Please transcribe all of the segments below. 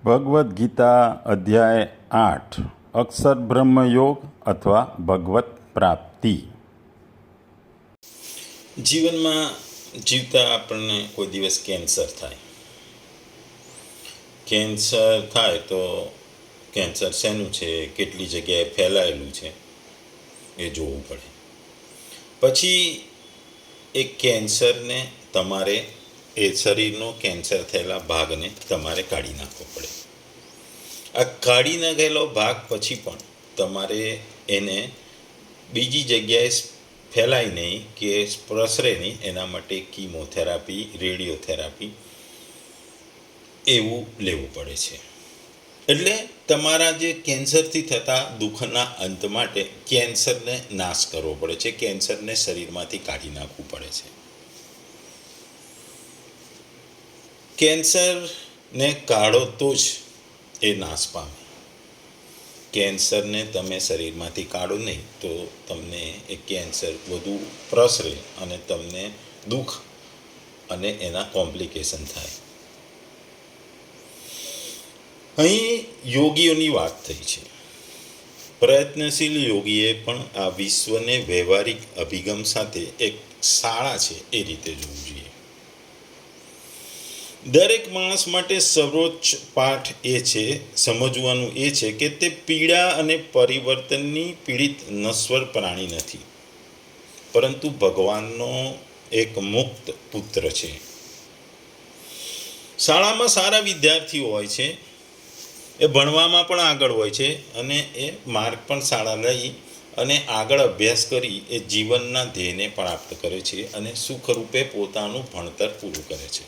ભગવદ્ ગીતા અધ્યાય 8 અક્ષર બ્રહ્મ યોગ અથવા ભગવત પ્રાપ્તિ. જીવનમાં જીવતા આપણને કોઈ દિવસ કેન્સર થાય. કેન્સર થાય તો કેન્સર શેનું છે, કેટલી જગ્યાએ ફેલાયેલું છે એ જોવું પડે. પછી એ કેન્સરને તમારે એ શરીરનો કેન્સર થયેલા ભાગને તમારે કાઢી નાખવો પડે. આ કાઢી નાખેલો ભાગ પછી પણ તમારે એને બીજી જગ્યાએ ફેલાય નહીં કે પ્રસરે નહીં, એના માટે કીમોથેરાપી, રેડિયોથેરાપી એવું લેવું પડે છે. એટલે તમારા જે કેન્સરથી થતા દુઃખના અંત માટે કેન્સરને નાશ કરવો પડે છે, કેન્સરને શરીરમાંથી કાઢી નાખવું પડે છે. કેન્સરને કાઢો તો જ એ નાશ પામે. કેન્સરને તમે શરીરમાંથી કાઢો નહીં તો તમને એ કેન્સર વધુ પ્રસરે અને તમને દુઃખ અને એના કોમ્પ્લિકેશન થાય. અહીં યોગીઓની વાત થઈ છે. પ્રયત્નશીલ યોગીએ પણ આ વિશ્વને વ્યવહારિક અભિગમ સાથે એક શાળા છે એ રીતે જોવું જોઈએ. દરેક માણસ માટે સર્વોચ્ચ પાઠ એ છે, સમજવાનું એ છે કે તે પીડા અને પરિવર્તનની પીડિત નશ્વર પ્રાણી નથી, પરંતુ ભગવાનનો એક મુક્ત પુત્ર છે. શાળામાં સારા વિદ્યાર્થીઓ હોય છે, એ ભણવામાં પણ આગળ હોય છે અને એ માર્ક પણ સારા લઈ અને આગળ અભ્યાસ કરી એ જીવનના ધ્યેયને પ્રાપ્ત કરે છે અને સુખરૂપે પોતાનું ભણતર પૂરું કરે છે.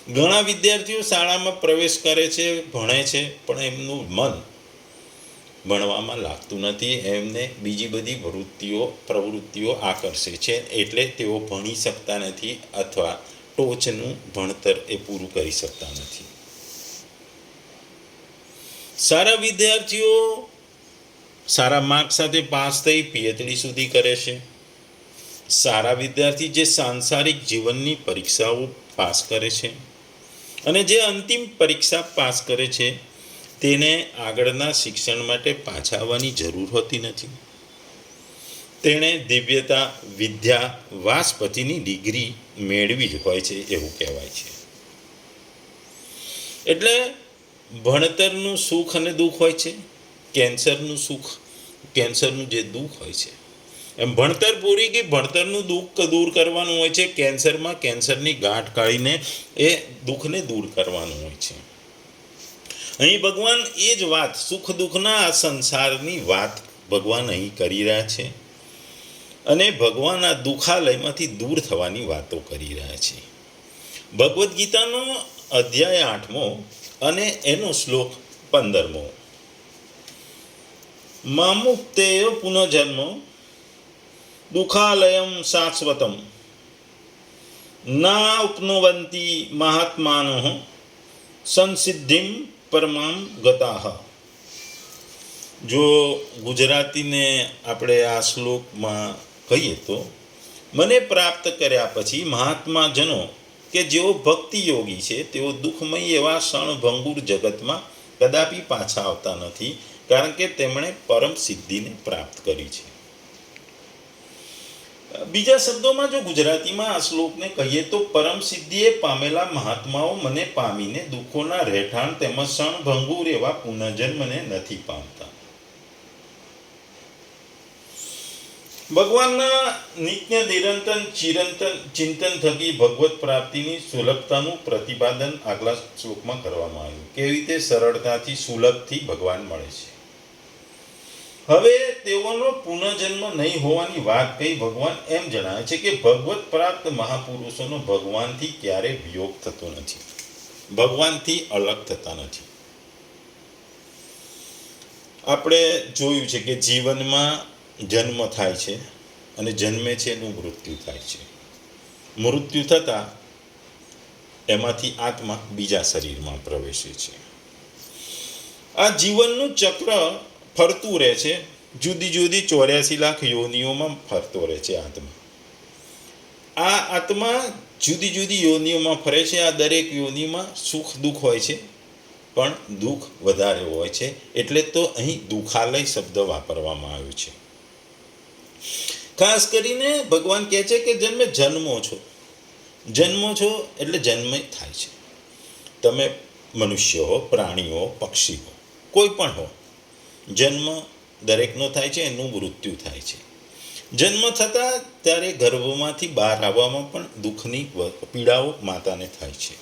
ઘણા વિદ્યાર્થીઓ શાળામાં પ્રવેશ કરે છે, ભણે છે, પણ એમનું મન ભણવામાં લાગતું નથી. એમને બીજી બધી પ્રવૃત્તિઓ આકર્ષે છે, એટલે તેઓ ભણી શકતા નથી અથવા ટોચનું ભણતર એ પૂરું કરી શકતા નથી. સારા વિદ્યાર્થીઓ સારા માર્ક સાથે પાસ થઈ PhD સુધી કરે છે. સારા વિદ્યાર્થી જે સાંસારિક જીવનની પરીક્ષાઓ પાસ કરે છે અને જે અંતિમ પરીક્ષા પાસ કરે છે તેને આગળના શિક્ષણ માટે પાછા આવવાની જરૂર હોતી નથી. તેણે દિવ્યતા, વિદ્યા, વાસ્પતિની ડિગ્રી મેળવી જ હોય છે એવું કહેવાય છે. એટલે ભણતરનું સુખ અને દુઃખ હોય છે, કેન્સરનું જે દુઃખ હોય છે, એમ ભણતર પૂરી કે ભણતરનું દુઃખ દૂર કરવાનું હોય છે. કેન્સરમાં કેન્સરની ગાંઠ કાઢીને એ દુઃખને દૂર કરવાનું હોય છે. અહીં ભગવાન એ જ વાત, સુખ દુઃખના આ સંસારની વાત ભગવાન અહીં કરી રહ્યા છે અને ભગવાન આ દુઃખાલયમાંથી દૂર થવાની વાતો કરી રહ્યા છે. ભગવદ્ ગીતાનો અધ્યાય 8મો અને એનો શ્લોક 15મો. મામુક્તેય પુનઃજન્મ દુઃખાલયમ શાશ્વતમ ના ઉપનવંતી મહાત્માનો સંસિદ્ધિમ પરમામ ગતાહ. જો ગુજરાતીને આપણે આ શ્લોકમાં કહીએ તો, મને પ્રાપ્ત કર્યા પછી મહાત્માજનો કે જેઓ ભક્તિ યોગી છે તેઓ દુઃખમય એવા ક્ષણભંગુર જગતમાં કદાપી પાછા આવતા નથી, કારણ કે તેમણે પરમ સિદ્ધિને પ્રાપ્ત કરી છે. બીજા શબ્દોમાં જો ગુજરાતીમાં આ શ્લોકને કહીએ તો, પરમ સિદ્ધિએ પામેલા મહાત્માઓ મને પામીને દુઃખોના રહેઠાણ તેમજ ક્ષણભંગુર એવા પુનર્જન્મને નથી પામતા. ભગવાનના નિત્ય નિરંતર ચિંતન થકી ભગવત પ્રાપ્તિની સુલભતાનું પ્રતિપાદન આગલા શ્લોકમાં કરવામાં આવ્યું. કેવી રીતે સરળતાથી સુલભથી ભગવાન મળે છે. હવે તેઓનો પુનર્જન્મ નહીં હોવાની વાત કહી ભગવાન એમ જણાવે છે કે ભગવત પ્રાપ્ત મહાપુરુષોનો ભગવાનથી ક્યારેય વિયોગ થતો નથી, ભગવાનથી અલગ થતા નથી. આપણે જોયું છે કે જીવનમાં જન્મ થાય છે અને જન્મે છે એનું મૃત્યુ થાય છે. મૃત્યુ થતાં એમાંથી આત્મા બીજા શરીરમાં પ્રવેશે છે. આ જીવનનું ચક્ર ફરતું રહે છે. જુદી જુદી 84 લાખ યોનિઓમાં ફરતો રહે છે આત્મા. આ આત્મા જુદી જુદી યોનિઓમાં ફરે છે. આ દરેક યોનિમાં સુખ દુઃખ હોય છે પણ દુઃખ વધારે હોય છે. એટલે તો અહીં દુઃખાલય શબ્દ વાપરવામાં આવ્યો છે. ખાસ કરીને ભગવાન કહે છે કે જન્મો છો એટલે જન્મ થાય છે. તમે મનુષ્ય હો, પ્રાણીઓ, પક્ષી હો, કોઈ પણ હો, જન્મ દરેકનો થાય છે, એનું મૃત્યુ થાય છે. જન્મ થતાં ત્યારે ગર્ભમાંથી બહાર આવવામાં પણ દુઃખની પીડાઓ માતાને થાય છે.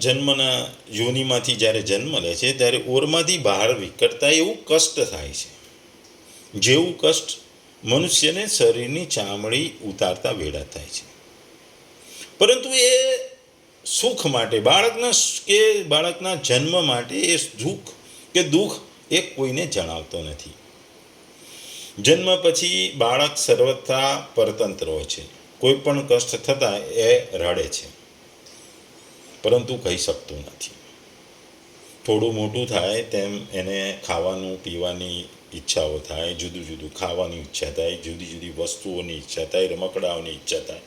જન્મના યોનિમાંથી જ્યારે જન્મ લે છે ત્યારે ઓરમાંથી બહાર નીકળતા એવું કષ્ટ થાય છે, જેવું કષ્ટ મનુષ્યને શરીરની ચામડી ઉતારતા વેળા થાય છે. પરંતુ એ સુખ માટે બાળકના જન્મ માટે એ સુખ કે દુઃખ એ કોઈને જણાવતો નથી. જન્મ પછી બાળક સર્વથા પરતંત્ર હોય છે. કોઈ પણ કષ્ટ થતાં એ રડે છે, પરંતુ કહી શકતું નથી. થોડું મોટું થાય તેમ એને ખાવાનું પીવાની ઈચ્છાઓ થાય, જુદું જુદું ખાવાની ઈચ્છા થાય, જુદી જુદી વસ્તુઓની ઈચ્છા થાય, રમકડાઓની ઈચ્છા થાય.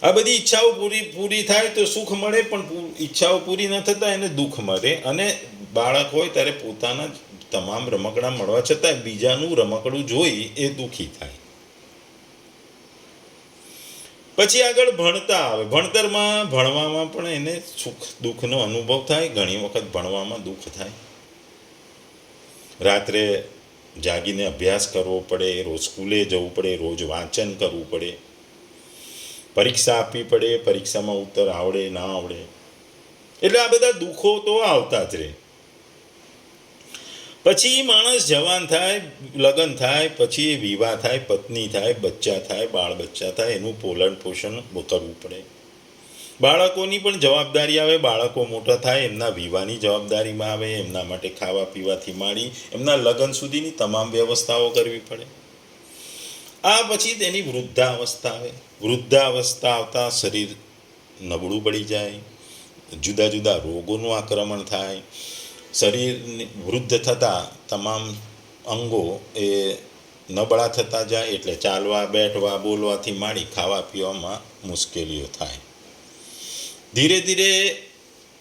આ બધી ઈચ્છાઓ પૂરી થાય તો સુખ મળે, પણ ઈચ્છાઓ પૂરી ન થતાં એને દુઃખ મળે. અને બાળક હોય ત્યારે પોતાના તમામ રમકડા મળવા છતાં બીજાનું રમકડું જોઈ એ દુઃખી થાય. પછી આગળ ભણતા આવે. ભણવામાં પણ એને સુખ દુઃખનો અનુભવ થાય. ઘણી વખત ભણવામાં દુઃખ થાય. રાત્રે જાગીને અભ્યાસ કરવો પડે, રોજ સ્કૂલે જવું પડે, રોજ વાંચન કરવું પડે, પરીક્ષા આપવી પડે, પરીક્ષામાં ઉત્તર આવડે ના આવડે. એટલે આ બધા દુઃખો તો આવતા જ રહે. પછી માણસ જવાન થાય, લગ્ન થાય, પછી વિવાહ થાય, પત્ની થાય, બચ્ચા થાય, બાળ બચ્ચા થાય, એનું પોષણ કરવું પડે. બાળકોની પણ જવાબદારી આવે. બાળકો મોટા થાય, એમના વિવાહની જવાબદારીમાં આવે. એમના માટે ખાવા પીવાથી માંડી એમના લગ્ન સુધીની તમામ વ્યવસ્થાઓ કરવી પડે. આ પછી તેની વૃદ્ધાવસ્થા આવે. વૃદ્ધાવસ્થા આવતા શરીર નબળું પડી જાય, જુદા જુદા રોગોનું આક્રમણ થાય. શરીર વૃદ્ધ થતાં તમામ અંગો એ નબળા થતા જાય. એટલે ચાલવા, બેઠવા, બોલવાથી માંડી ખાવા પીવામાં મુશ્કેલીઓ થાય. ધીરે ધીરે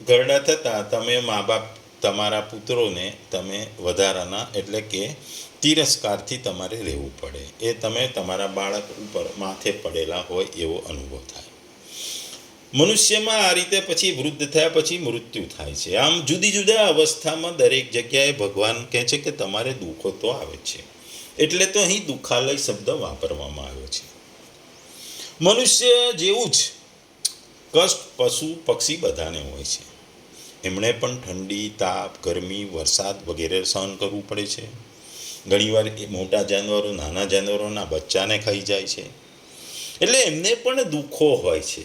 ઘરડા થતાં તમે મા બાપ તમારા પુત્રોને તમે વધારાના એટલે કે તિરસ્કારથી તમારે રહેવું પડે. એ તમે તમારા બાળક ઉપર માથે પડેલા હોય એવો અનુભવ થાય. મનુષ્યમાં આ રીતે પછી વૃદ્ધ થયા પછી મૃત્યુ થાય છે. આમ જુદી જુદા અવસ્થામાં દરેક જગ્યાએ ભગવાન કહે છે કે તમારે દુઃખો તો આવે છે. એટલે તો અહીં દુઃખાલય શબ્દ વાપરવામાં આવ્યો છે. મનુષ્ય જેવું જ કષ્ટ પશુ પક્ષી બધાને હોય છે. એમણે પણ ઠંડી, તાપ, ગરમી, વરસાદ વગેરે સહન કરવું પડે છે. ઘણીવાર મોટા જાનવરો નાના જાનવરોના બચ્ચાને ખાઈ જાય છે. એટલે એમને પણ દુઃખો હોય છે.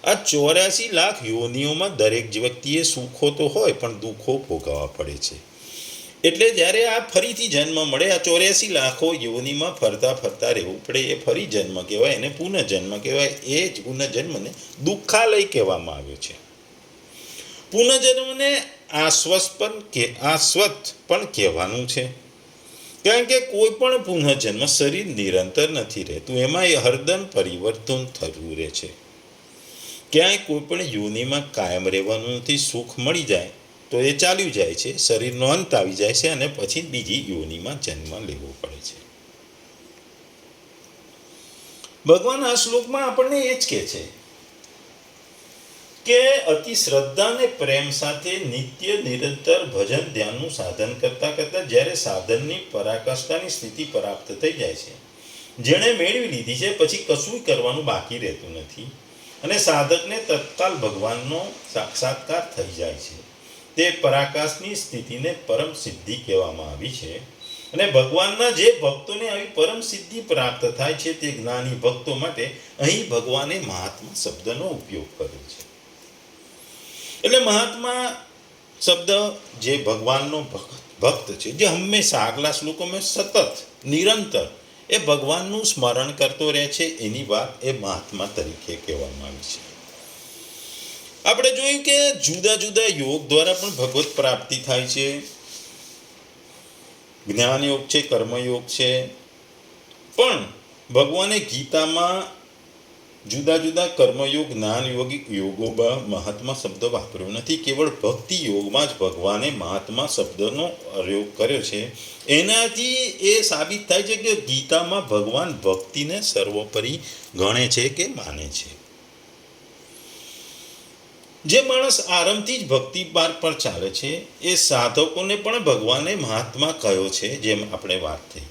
આ 84 લાખ યોનિઓમાં દરેક વ્યક્તિએ સુખો તો હોય પણ દુઃખો ભોગવવા પડે છે. એટલે જ્યારે આ ફરીથી જન્મ મળે, આ 84 લાખો યોનિમાં ફરતા રહેવું પડે, એ ફરી જન્મ કહેવાય, એને પુનઃજન્મ કહેવાય. એ જ પુનઃજન્મને દુઃખાલય કહેવામાં આવ્યો છે. પુનઃજન્મને આશ્વત પણ કહેવાનું છે. કારણ કે કોઈ પણ પુનઃજન્મ શરીર નિરંતર નથી રહેતું. એમાં એ હરદમ પરિવર્તન થતું રહે છે. ક્યાંય કોઈ પણ યોનિમાં કાયમ રહેવાનું નથી. સુખ મળી જાય તો એ ચાલ્યું જાય છે, શરીરનો અંત આવી જાય છે અને પછી બીજી યોનિમાં જન્મ લેવો પડે છે. ભગવાન આ શ્લોકમાં આપણને એ જ કહે છે કે અતિ શ્રદ્ધા અને પ્રેમ સાથે નિત્ય નિરંતર ભજન ધ્યાનનું સાધન કરતાં જ્યારે સાધનની પરાકાષ્ઠાની સ્થિતિ પ્રાપ્ત થઈ જાય છે, જેણે મેળવી લીધી છે, પછી કશું કરવાનું બાકી રહેતું નથી અને સાધકને તત્કાલ ભગવાનનો સાક્ષાત્કાર થઈ જાય છે. તે પરાકાશની સ્થિતિને પરમ સિદ્ધિ કહેવામાં આવી છે. અને ભગવાનના જે ભક્તોને આવી પરમ સિદ્ધિ પ્રાપ્ત થાય છે તે જ્ઞાની ભક્તો માટે અહીં ભગવાને મહાત્મા શબ્દનો ઉપયોગ કર્યો છે. એટલે મહાત્મા શબ્દ જે ભગવાનનો ભક્ત છે, જે હંમેશા આગલા શ્લોકોમાં સતત નિરંતર એ ભગવાનનું સ્મરણ કરતો રહે છે, એની વાત એ મહાત્મા તરીકે કહેવામાં આવી છે. આપણે જોયું કે જુદા જુદા યોગ દ્વારા પણ ભગવત પ્રાપ્તિ થાય છે. જ્ઞાન યોગ છે, કર્મયોગ છે, પણ ભગવાને ગીતામાં જુદા જુદા કર્મયોગ જ્ઞાન યોગિક યોગોમાં મહાત્મા શબ્દ વાપર્યો નથી. કેવળ ભક્તિ યોગમાં જ ભગવાને મહાત્મા શબ્દનો પ્રયોગ કર્યો છે. એનાથી એ સાબિત થાય છે કે ગીતામાં ભગવાન ભક્તિને સર્વોપરી ગણે છે કે માને છે. જે માણસ આરંભથી જ ભક્તિ માર્ગ પર ચાલે છે એ સાધકોને પણ ભગવાને મહાત્મા કહ્યો છે. જેમ આપણે વાત થઈ,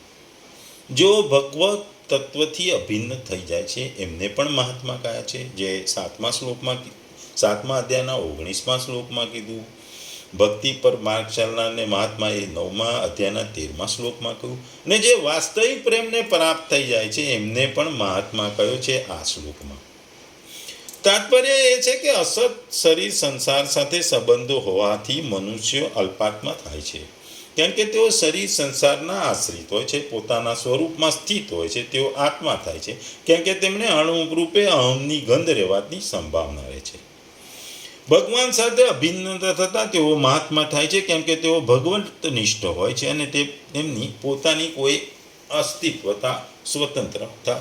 જો ભગવત તત્વથી અભિન્ન થઈ જાય છે એમને પણ મહાત્મા કહ્યા છે. જે 7મા શ્લોકમાં 7મા અધ્યાયના 19મા શ્લોકમાં કીધું. ભક્તિ પર માર્ગ ચાલનારને મહાત્મા એ 9મા અધ્યાયના 13મા શ્લોકમાં કહ્યું. અને જે વાસ્તવિક પ્રેમને પ્રાપ્ત થઈ જાય છે એમને પણ મહાત્મા કહ્યો છે આ શ્લોકમાં. તાત્પર્ય એ છે કે અસત શરીર સંસાર સાથે સંબંધો હોવાથી મનુષ્ય અલ્પાત્મા થાય છે. કેમ કે તેઓ શરીર સંસારના આશ્રિત હોય છે, પોતાના સ્વરૂપમાં સ્થિત હોય છે. તેઓ આત્મા થાય છે કેમ કે તેમને અણુરૂપે અહમની ગંધ રહેવાની સંભાવના રહે છે. ભગવાન સાથે અભિન્નતા થતાં તેઓ મહાત્મા થાય છે કેમ કે તેઓ ભગવંત નિષ્ઠ હોય છે અને તેમની પોતાની કોઈ અસ્તિત્વતા સ્વતંત્રતા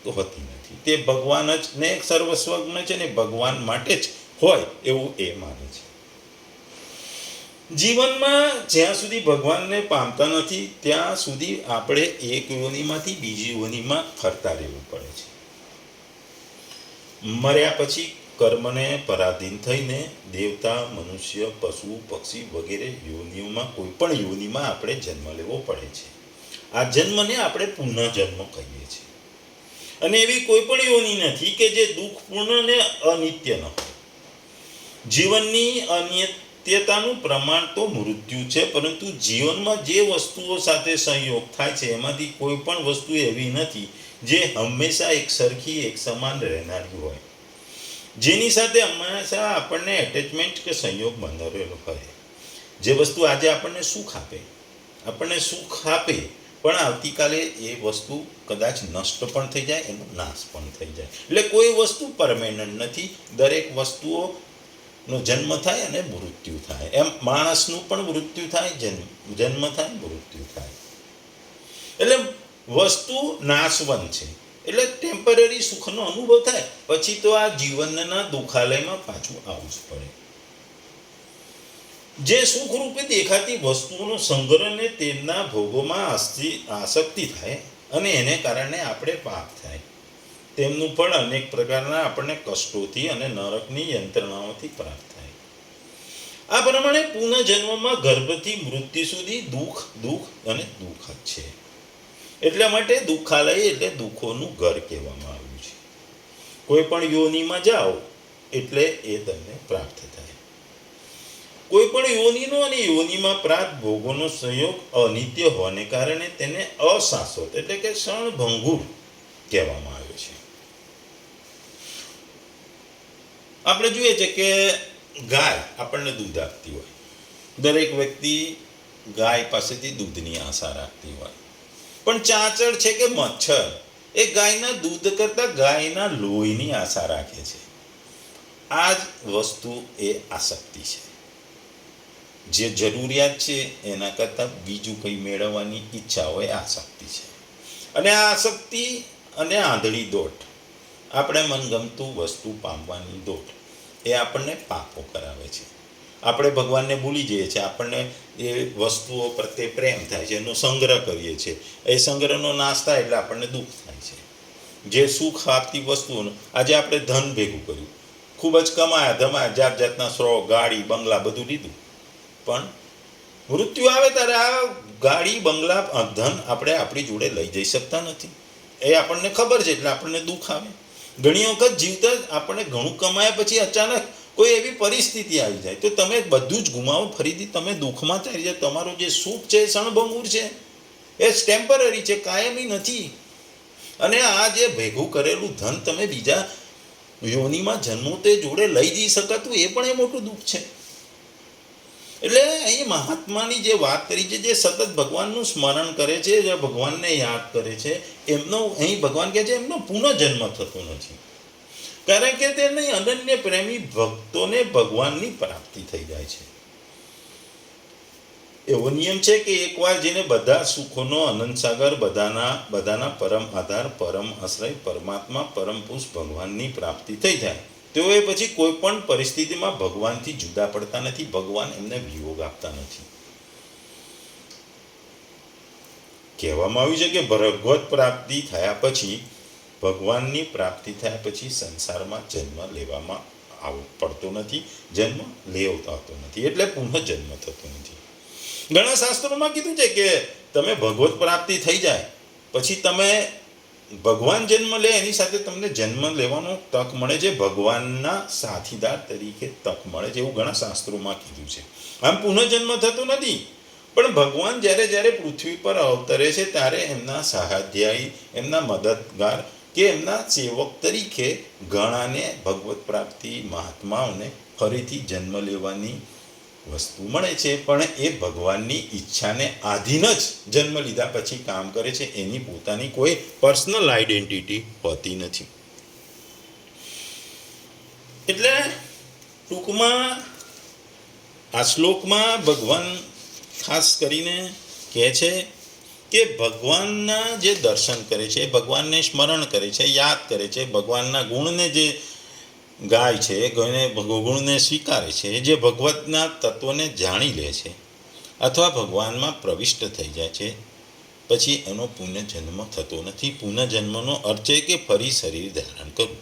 હોતી નથી. તે ભગવાન જ ને સર્વસ્વજ્ઞ છે ને ભગવાન માટે જ હોય એવું એ માને છે. જીવનમાં જ્યાં સુધી ભગવાનને પામતા નથી ત્યાં સુધી આપણે એક યોનિમાંથી બીજી યોનિમાં ફરતા રહેવું પડે છે. મર્યા પછી કર્મને પરાધીન થઈને દેવતા, મનુષ્ય, પશુ, પક્ષી વગેરે યોનિઓમાં કોઈ પણ યોનિમાં આપણે જન્મ લેવો પડે છે. આ જન્મને આપણે પુનઃજન્મ કહીએ છીએ. અને એવી કોઈ પણ યોનિ નથી કે જે દુઃખપૂર્ણ ને અનિત્ય ન હોય. જીવનની અનિત્યતાનું પ્રમાણ તો મૃત્યુ છે, પરંતુ જીવનમાં જે વસ્તુઓ સાથે સંયોગ થાય છે એમાંથી કોઈ પણ વસ્તુ એવી નથી જે હંમેશા એક સરખી એક સમાન રહેનારી હોય, જેની સાથે હંમેશા આપણને એટેચમેન્ટ કે સંયોગ બંધાયેલો હોય. જે વસ્તુ આજે આપણને સુખ આપે પણ આવતીકાલે એ વસ્તુ કદાચ નષ્ટ પણ થઈ જાય, એનો નાશ પણ થઈ જાય. એટલે કોઈ વસ્તુ પરમેનન્ટ નથી. દરેક વસ્તુઓનો જન્મ થાય અને મૃત્યુ થાય. એમ માણસનું પણ મૃત્યુ થાય, જન્મ થાય, મૃત્યુ થાય. એટલે વસ્તુ નાશવંત છે. એટલે ટેમ્પરરી સુખનો અનુભવ થાય પછી તો આ જીવનના દુઃખાલયમાં પાછું આવવું જ પડે. જે સુખરૂપે દેખાતી વસ્તુઓનો સંગ્રહ ને તેમના ભોગોમાં આસક્તિ થાય અને એને કારણે આપણે પાપ થાય, તેમનું ફળ અનેક પ્રકારના આપણને કષ્ટોથી અને નરકની યંત્રણાઓથી પ્રાપ્ત થાય. આ પ્રમાણે પુનઃજન્મમાં ગર્ભથી મૃત્યુ સુધી દુઃખ અને દુઃખ જ છે. એટલા માટે દુઃખાલય એટલે દુઃખોનું ઘર કહેવામાં આવ્યું છે. કોઈ પણ યોનિમાં જાઓ એટલે એ તમને પ્રાપ્ત થાય. કોઈ પણ યોનિનો અને યોનિમાં પ્રાપ્ત ભોગોનો સંયોગ અનિત્ય હોવાને કારણે તેને અશાશ્વત એટલે કે ક્ષણભંગુર કહેવામાં આવ્યો છે. આપણે જોઈએ છે કે ગાય આપણને દૂધ આપતી હોય. દરેક વ્યક્તિ ગાય પાસેથી દૂધની આશા રાખતી હોય. પણ ચાંચડ છે કે મચ્છર એ ગાયના દૂધ કરતાં ગાયના લોહીની આશા રાખે છે. આ જ વસ્તુ એ આસક્તિ છે. જે જરૂરિયાત છે એના કરતાં બીજું કંઈ મેળવવાની ઈચ્છા હોય આસક્તિ છે. અને આ આસક્તિ અને આંધળી દોટ, આપણે મનગમતું વસ્તુ પામવાની દોટ, એ આપણને પાપો કરાવે છે. આપણે ભગવાનને ભૂલી જઈએ છીએ. આપણને એ વસ્તુઓ પ્રત્યે પ્રેમ થાય છે, એનો સંગ્રહ કરીએ છીએ. એ સંગ્રહનો નાશ થાય એટલે આપણને દુઃખ થાય છે. જે સુખ આપતી વસ્તુઓનો આજે આપણે ધન ભેગું કર્યું, ખૂબ જ કમાયા, જાત જાતના શોખ, ગાડી, બંગલા બધું લીધું, પણ મૃત્યુ આવે ત્યારે આ ગાડી, બંગલા, ધન આપણે આપણી જોડે લઈ જઈ શકતા નથી. એ આપણને ખબર છે એટલે આપણને દુઃખ આવે. ઘણી વખત જીવતા આપણને ઘણું કમાયા પછી અચાનક કોઈ એવી પરિસ્થિતિ આવી જાય તો તમે બધું જ ગુમાવો, ફરીથી તમે દુઃખમાં ચાલી જાય. તમારું જે સુખ છે ક્ષણભંગુર છે, એ ટેમ્પરરી છે, કાયમી નથી. અને આ જે ભેગું કરેલું ધન તમે બીજા યોનિમાં જન્મો તે જોડે લઈ જઈ શકાતું એ પણ એ મોટું દુઃખ છે. એટલે અહીં મહાત્માની જે વાત કરી છે, જે સતત ભગવાનનું સ્મરણ કરે છે, જે ભગવાનને યાદ કરે છે, એમનો અહીં ભગવાન કહે છે એમનો પુનઃજન્મ થતો નથી. કારણ કે તેને અનન્ય પ્રેમી ભક્તોને ભગવાનની પ્રાપ્તિ થઈ જાય છે. એવો નિયમ છે કે એકવાર જેને બધા સુખોનો અનંત સાગર, બધાના પરમ આધાર, પરમ આશ્રય, પરમાત્મા, પરમ પુરુષ ભગવાનની પ્રાપ્તિ થઈ જાય, તેઓએ પછી કોઈ પણ પરિસ્થિતિમાં ભગવાનથી જુદા પડતા નથી. ભગવાન એમને વિયોગ આપતા નથી. કહેવામાં આવ્યું છે કે ભગવત પ્રાપ્તિ થયા પછી, ભગવાનની પ્રાપ્તિ થયા પછી સંસારમાં જન્મ લેવામાં પડતો નથી, જન્મ લેવતો નથી, એટલે પુનઃજન્મ થતો નથી. ઘણા શાસ્ત્રોમાં કીધું છે કે તમે ભગવત પ્રાપ્તિ થઈ જાય પછી તમે ભગવાન જન્મ લે એની સાથે તમને જન્મ લેવાનો તક મળે છે, ભગવાનના સાથીદાર તરીકે તક મળે છે, એવું ઘણા શાસ્ત્રોમાં કીધું છે. આમ પુનઃજન્મ થતો નથી, પણ ભગવાન જ્યારે પૃથ્વી પર અવતરે છે ત્યારે એમના સહાધ્યાયી, એમના મદદગાર કે એમના સેવક તરીકે ઘણાને ભગવત પ્રાપ્તિ મહાત્માઓને ફરીથી જન્મ લેવાની વસ્તુ મળે છે, પણ એ ભગવાનની ઈચ્છાને આધીન જ જન્મ લીધા પછી કામ કરે છે. એની પોતાની કોઈ પર્સનલ આઈડેન્ટિટી હોતી નથી. એટલે ટૂંકમાં આ શ્લોકમાં ભગવાન ખાસ કરીને કહે છે કે ભગવાનના જે દર્શન કરે છે, ભગવાનને સ્મરણ કરે છે, યાદ કરે છે, ભગવાનના ગુણને જે ગાય છે, ગુણને સ્વીકારે છે, જે ભગવતના તત્વને જાણી લે છે અથવા ભગવાનમાં પ્રવિષ્ટ થઈ જાય છે, પછી એનો પુનઃજન્મ થતો નથી. પુનઃજન્મનો અર્થ છે કે ફરી શરીર ધારણ કરવું.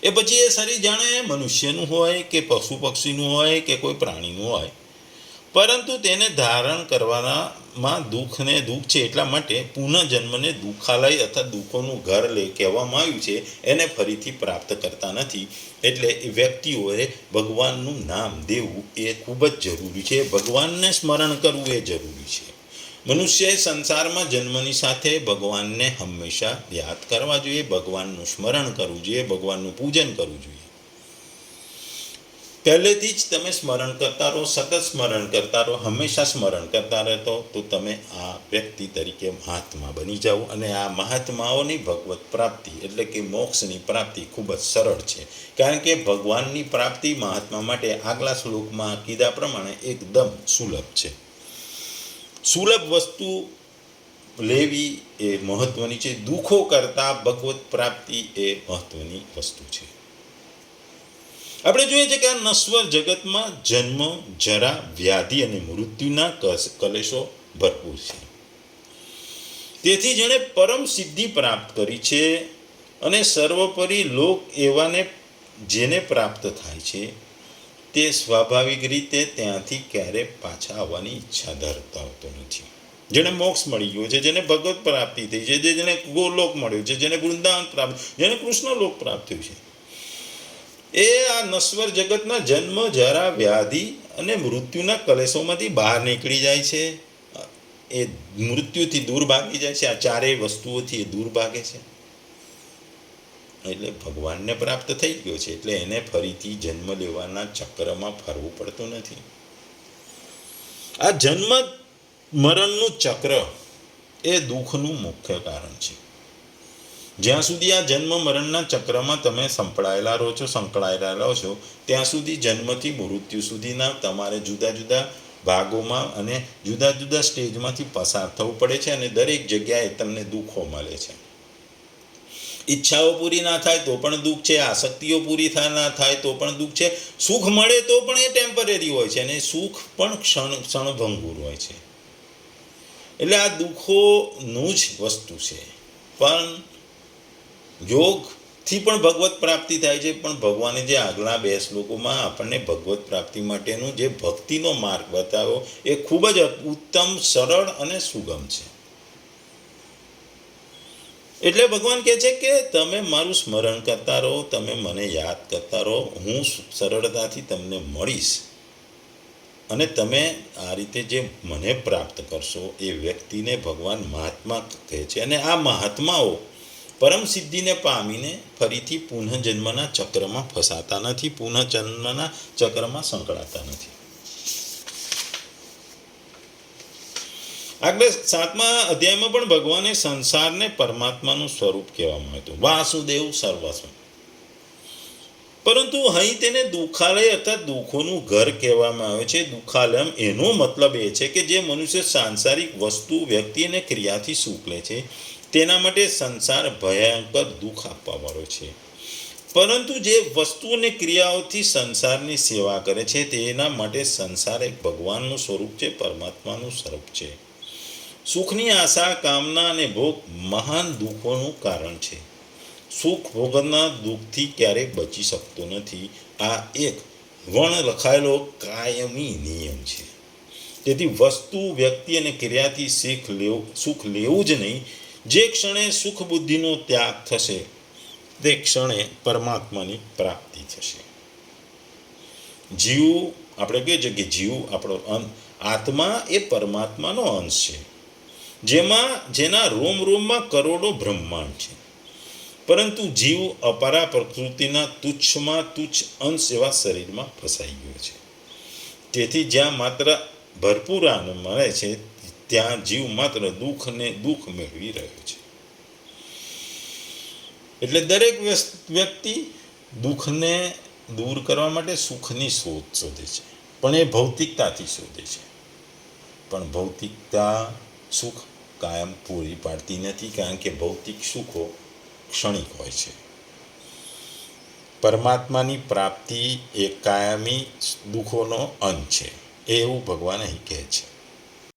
એ પછી એ શરીર જાણે મનુષ્યનું હોય કે પશુ પક્ષીનું હોય કે કોઈ પ્રાણીનું હોય, પરંતુ તેને ધારણ કરવાનામાં દુઃખ છે. એટલા માટે પુનઃજન્મને દુઃખાલય અથવા દુઃખોનું ઘર કહેવામાં આવ્યું છે. એને ફરીથી પ્રાપ્ત કરતા નથી. એટલે એ વ્યક્તિઓએ ભગવાનનું નામ દેવું એ ખૂબ જ જરૂરી છે. ભગવાનને સ્મરણ કરવું એ જરૂરી છે. મનુષ્યએ સંસારમાં જન્મની સાથે ભગવાનને હંમેશા યાદ કરવા જોઈએ, ભગવાનનું સ્મરણ કરવું જોઈએ, ભગવાનનું પૂજન કરવું જોઈએ. પહેલેથી જ તમે સ્મરણ કરતા રહો, સતત સ્મરણ કરતા રહો, હંમેશા સ્મરણ કરતા રહેતો તો તમે આ વ્યક્તિ તરીકે મહાત્મા બની જાઓ. અને આ મહાત્માઓની ભગવત પ્રાપ્તિ એટલે કે મોક્ષની પ્રાપ્તિ ખૂબ જ સરળ છે, કારણ કે ભગવાનની પ્રાપ્તિ મહાત્મા માટે આગલા શ્લોકમાં કીધા પ્રમાણે એકદમ સુલભ છે. સુલભ વસ્તુ લેવી એ મહત્વની છે. દુઃખો કરતાં ભગવત પ્રાપ્તિ એ મહત્વની વસ્તુ છે. આપણે જોઈએ છે કે આ નશ્વર જગતમાં જન્મ, જરા, વ્યાધિ અને મૃત્યુના કલેશો ભરપૂર છે. તેથી જેણે પરમ સિદ્ધિ પ્રાપ્ત કરી છે અને સર્વોપરી લોક એવાને જેને પ્રાપ્ત થાય છે, તે સ્વાભાવિક રીતે ત્યાંથી ક્યારે પાછા આવવાની ઈચ્છા ધરાવતો હોતો નથી. જેને મોક્ષ મળી ગયો છે, જેને ભગવત પ્રાપ્તિ થઈ છે, જેને ગોલોક મળ્યો છે, જેને વૃંદાવન પ્રાપ્ત, જેને કૃષ્ણલોક પ્રાપ્ત થયું છે, એ આ નશ્વર જગતના જન્મ, જરા, વ્યાધિ અને મૃત્યુના કલેશોમાંથી બહાર નીકળી જાય છે. એ મૃત્યુથી દૂર ભાગી જાય છે. આ ચારેય વસ્તુઓથી એ દૂર ભાગે છે. એટલે ભગવાનને પ્રાપ્ત થઈ ગયો છે, એટલે એને ફરીથી જન્મ લેવાના ચક્રમાં ફરવું પડતું નથી. આ જન્મ મરણનું ચક્ર એ દુઃખનું મુખ્ય કારણ છે. જ્યાં સુધી આ જન્મ મરણના ચક્રમાં તમે સંકળાયેલા રહો છો, ત્યાં સુધી જન્મથી મૃત્યુ સુધીના તમારે જુદા જુદા ભાગોમાં અને જુદા જુદા સ્ટેજમાંથી પસાર થવું પડે છે. અને દરેક જગ્યાએ તમને દુઃખો મળે છે. ઈચ્છાઓ પૂરી ના થાય તો પણ દુઃખ છે, આસક્તિઓ પૂરી ના થાય તો પણ દુઃખ છે, સુખ મળે તો પણ એ ટેમ્પરરી હોય છે, અને સુખ પણ ક્ષણભંગુર હોય છે. એટલે આ દુઃખોનું જ વસ્તુ છે. પણ યોગથી પણ ભગવત પ્રાપ્તિ થાય છે. પણ ભગવાને જે આગલા 2 શ્લોકોમાં આપણને ભગવત પ્રાપ્તિ માટેનો જે ભક્તિનો માર્ગ બતાવ્યો એ ખૂબ જ ઉત્તમ, સરળ અને સુગમ છે. એટલે ભગવાન કહે છે કે તમે મારું સ્મરણ કરતા રહો, તમે મને યાદ કરતા રહો, હું સરળતાથી તમને મળીશ. અને તમે આ રીતે જે મને પ્રાપ્ત કરશો એ વ્યક્તિને ભગવાન મહાત્મા કહે છે. અને આ મહાત્માઓ પરમ સિદ્ધિને પામીને ફરીથી પુનઃજન્મના ચક્રમાં ફસાતા નથી, પુનઃજન્મના ચક્રમાં સંકળાતા નથી. આગળ 7મા અધ્યાયમાં પણ ભગવાને સંસારને પરમાત્માનું સ્વરૂપ કહેવામાં આવ્યું હતું, વાસુદેવ સર્વસ્વ. પરંતુ અહીં તેને દુઃખાલય અર્થાત દુઃખોનું ઘર કહેવામાં આવે છે. દુઃખાલયમ એનો મતલબ એ છે કે જે મનુષ્ય સાંસારિક વસ્તુ, વ્યક્તિ અને ક્રિયાથી સુખ લે છે તેના માટે સંસાર ભયંકર દુઃખ આપવાવાળો છે. પરંતુ જે વસ્તુ અને ક્રિયાઓથી સંસારની સેવા કરે છે તેના માટે સંસાર એક ભગવાનનું સ્વરૂપ છે, પરમાત્માનું સ્વરૂપ છે. સુખની આશા, કામના અને ભોગ મહાન દુઃખોનું કારણ છે. સુખ ભોગવનાર દુઃખથી ક્યારેય બચી શકતો નથી. આ એક લખાયેલો કાયમી નિયમ છે. તેથી વસ્તુ, વ્યક્તિ અને ક્રિયાથી સુખ લેવું જ નહીં. જે ક્ષણે સુખ બુદ્ધિનો ત્યાગ થશે તે ક્ષણે પરમાત્માની પ્રાપ્તિ થશે. જીવ, આપણે કહીએ છીએ કે જીવ આપણો આત્મા એ પરમાત્માનો અંશ છે, જેના રોમ રોમમાં કરોડો બ્રહ્માંડ છે. પરંતુ જીવ અપારા પ્રકૃતિના તુચ્છમાં તુચ્છ અંશ એવા શરીરમાં ફસાઈ ગયો છે. તેથી જ્યાં માત્ર ભરપૂર આનંદ મળે છે ત્યાં જીવ માત્ર દુઃખ મેળવી રહ્યો છે. એટલે દરેક વ્યક્તિ દુઃખને દૂર કરવા માટે સુખની શોધ શોધે છે, પણ એ ભૌતિકતાથી શોધે છે. પણ ભૌતિકતા સુખ કાયમ પૂરી પાડતી નથી, કારણ કે ભૌતિક સુખો ક્ષણિક હોય છે. પરમાત્માની પ્રાપ્તિ એ કાયમી દુઃખોનો અંત છે, એવું ભગવાન અહીં કહે છે.